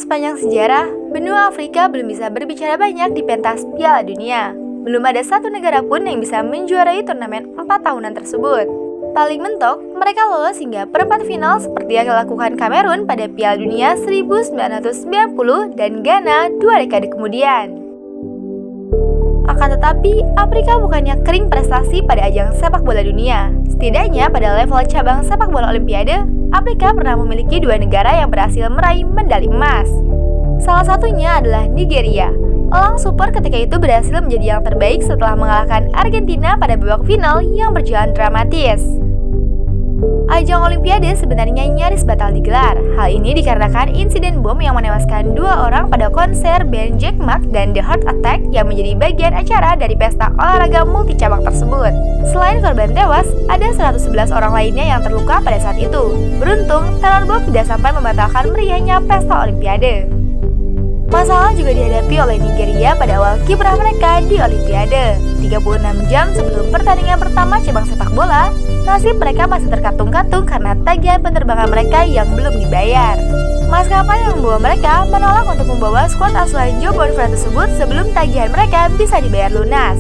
sepanjang sejarah, benua Afrika belum bisa berbicara banyak di pentas Piala Dunia. Belum ada satu negara pun yang bisa menjuarai turnamen 4 tahunan tersebut. Paling mentok, mereka lolos hingga perempat final seperti yang dilakukan Kamerun pada Piala Dunia 1990 dan Ghana 2 dekade kemudian. Akan tetapi, Afrika bukannya kering prestasi pada ajang sepak bola dunia. Setidaknya pada level cabang sepak bola Olimpiade, Afrika pernah memiliki 2 negara yang berhasil meraih medali emas. Salah satunya adalah Nigeria. Elang Super ketika itu berhasil menjadi yang terbaik setelah mengalahkan Argentina pada babak final yang berjalan dramatis. Ajang Olimpiade sebenarnya nyaris batal digelar. Hal ini dikarenakan insiden bom yang menewaskan 2 orang pada konser band Jack Mark dan The Heart Attack yang menjadi bagian acara dari pesta olahraga multicabang tersebut. Selain korban tewas, ada 111 orang lainnya yang terluka pada saat itu. Beruntung, teror bom tidak sampai membatalkan meriahnya pesta Olimpiade. Masalah juga dihadapi oleh Nigeria pada awal kiprah mereka di Olimpiade. 36 jam sebelum pertandingan pertama cabang sepak bola, nasib mereka masih terkatung-katung karena tagihan penerbangan mereka yang belum dibayar. Maskapai yang membawa mereka menolak untuk membawa skuad asuhan Joe Bonfra tersebut sebelum tagihan mereka bisa dibayar lunas.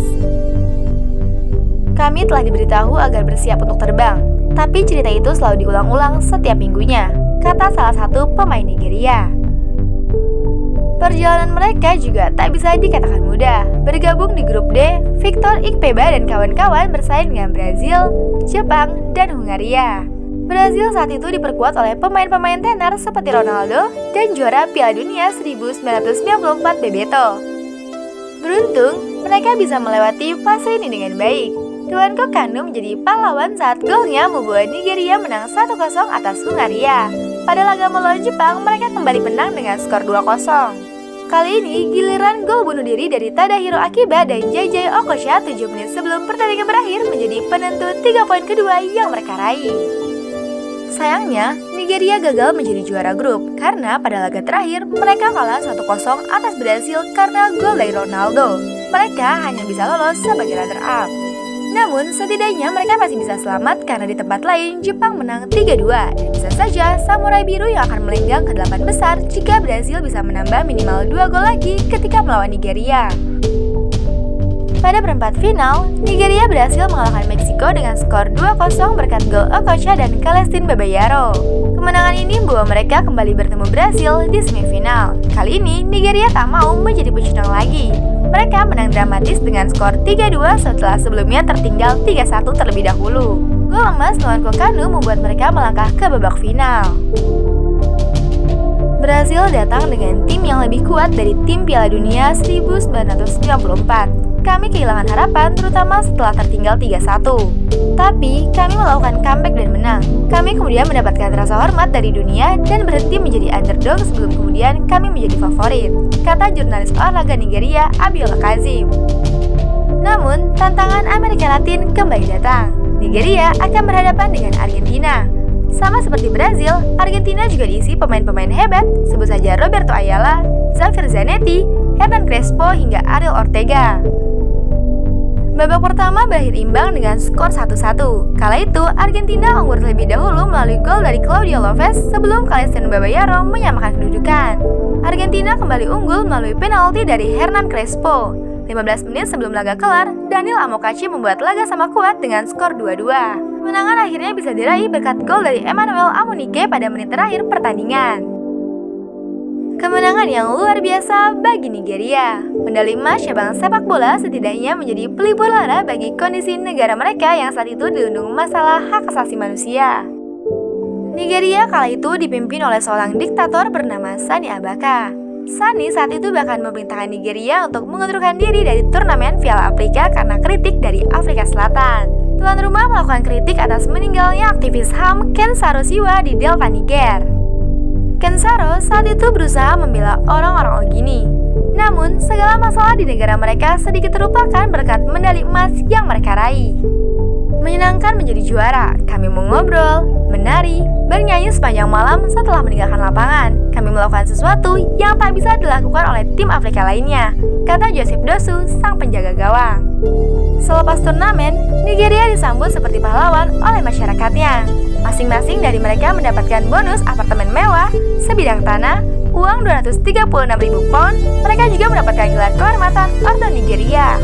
Kami telah diberitahu agar bersiap untuk terbang, tapi cerita itu selalu diulang-ulang setiap minggunya, kata salah satu pemain Nigeria. Perjalanan mereka juga tak bisa dikatakan mudah. Bergabung di grup D, Victor Ikpeba dan kawan-kawan bersaing dengan Brazil, Jepang, dan Hungaria. Brazil saat itu diperkuat oleh pemain-pemain tenar seperti Ronaldo dan juara Piala Dunia 1994 Bebeto. Beruntung, mereka bisa melewati fase ini dengan baik. Tuanku Kanu menjadi pahlawan saat golnya membawa Nigeria menang 1-0 atas Hungaria. Pada laga melawan Jepang, mereka kembali menang dengan skor 2-0. Kali ini, giliran gol bunuh diri dari Tadahiro Akiba dan JJ Okocha 7 menit sebelum pertandingan berakhir menjadi penentu 3 poin kedua yang mereka raih. Sayangnya, Nigeria gagal menjadi juara grup karena pada laga terakhir mereka kalah 1-0 atas Brasil karena gol dari Ronaldo. Mereka hanya bisa lolos sebagai runner-up. Namun, setidaknya mereka masih bisa selamat karena di tempat lain Jepang menang 3-2 dan bisa saja Samurai Biru yang akan melenggang ke 8 besar jika Brasil bisa menambah minimal 2 gol lagi ketika melawan Nigeria. Pada perempat final, Nigeria berhasil mengalahkan Meksiko dengan skor 2-0 berkat gol Okocha dan Celestin Babayaro. Kemenangan ini membawa mereka kembali bertemu Brasil di semifinal. Kali ini, Nigeria tak mau menjadi pecundang lagi. Mereka menang dramatis dengan skor 3-2 setelah sebelumnya tertinggal 3-1 terlebih dahulu. Gol emas Nwankwo Kanu membuat mereka melangkah ke babak final. Brasil datang dengan tim yang lebih kuat dari tim Piala Dunia 1994. Kami kehilangan harapan terutama setelah tertinggal 3-1. Tapi, kami melakukan comeback dan menang. Kami kemudian mendapatkan rasa hormat dari dunia dan berhenti menjadi underdog sebelum kemudian kami menjadi favorit, kata jurnalis olahraga Nigeria Abiola Kazim. Namun, tantangan Amerika Latin kembali datang. Nigeria akan berhadapan dengan Argentina. Sama seperti Brazil, Argentina juga diisi pemain-pemain hebat, sebut saja Roberto Ayala, Xavier Zanetti, Hernan Crespo hingga Ariel Ortega. Babak pertama berakhir imbang dengan skor 1-1. Kala itu, Argentina unggul terlebih dahulu melalui gol dari Claudio Lopez sebelum Celestin Babayaro menyamakan kedudukan. Argentina kembali unggul melalui penalti dari Hernan Crespo. 15 menit sebelum laga kelar, Daniel Amokachi membuat laga sama kuat dengan skor 2-2. Kemenangan akhirnya bisa diraih berkat gol dari Emmanuel Amunike pada menit terakhir pertandingan. Kemenangan yang luar biasa bagi Nigeria. Medali emas cabang sepak bola setidaknya menjadi pelipur lara bagi kondisi negara mereka yang saat itu dilindungi masalah hak asasi manusia. Nigeria kala itu dipimpin oleh seorang diktator bernama Sani Abaka. Sani saat itu bahkan memerintahkan Nigeria untuk mengundurkan diri dari turnamen Piala Afrika karena kritik dari Afrika Selatan. Tuan rumah melakukan kritik atas meninggalnya aktivis HAM Ken Saro-Wiwa di Delta Niger. Ken Saro saat itu berusaha membela orang-orang Ogini. Namun, segala masalah di negara mereka sedikit terlupakan berkat medali emas yang mereka raih. Menyenangkan menjadi juara, kami mengobrol, menari, bernyanyi sepanjang malam setelah meninggalkan lapangan. Kami melakukan sesuatu yang tak bisa dilakukan oleh tim Afrika lainnya, kata Joseph Dosu, sang penjaga gawang. Selepas turnamen, Nigeria disambut seperti pahlawan oleh masyarakatnya. Masing-masing dari mereka mendapatkan bonus apartemen mewah, sebidang tanah, uang 236.000 pound, mereka juga mendapatkan gelar kehormatan Orde Nigeria.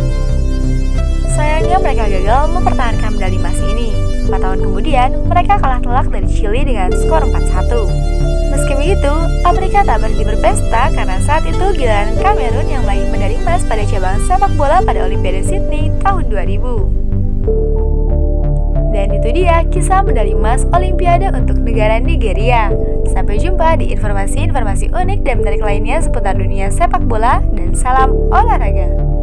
Sayangnya mereka gagal mempertahankan medali emas ini. 4 tahun kemudian, mereka kalah telak dari Chili dengan skor 4-1. Meski begitu, Amerika tak berhenti berpesta karena saat itu giliran Kamerun yang meraih medali emas pada cabang sepak bola pada Olimpiade Sydney tahun 2000. Dan itu dia kisah medali emas Olimpiade untuk negara Nigeria. Sampai jumpa di informasi-informasi unik dan menarik lainnya seputar dunia sepak bola, dan salam olahraga.